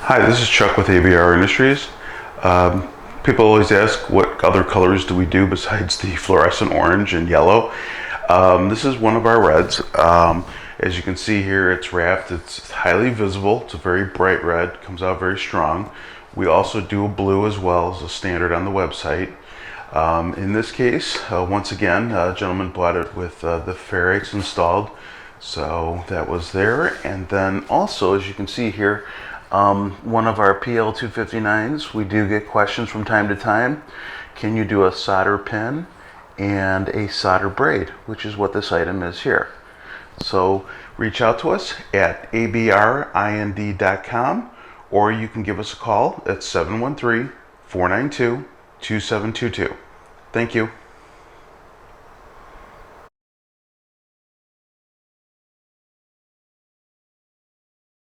Hi, this is Chuck with ABR Industries. People always ask what other colors do we do besides the fluorescent orange and yellow. This is one of our reds. As you can see here, it's wrapped. It's highly visible. It's a very bright red. Comes out very strong. We also do a blue as well as a standard on the website. In this case, once again, a gentleman bought it with the ferrites installed. So that was there. And then also, as you can see here, one of our PL259s, we do get questions from time to time. Can you do a solder pin and a solder braid, which is what this item is here. So reach out to us at abrind.com, or you can give us a call at 713-492-2722. Thank you.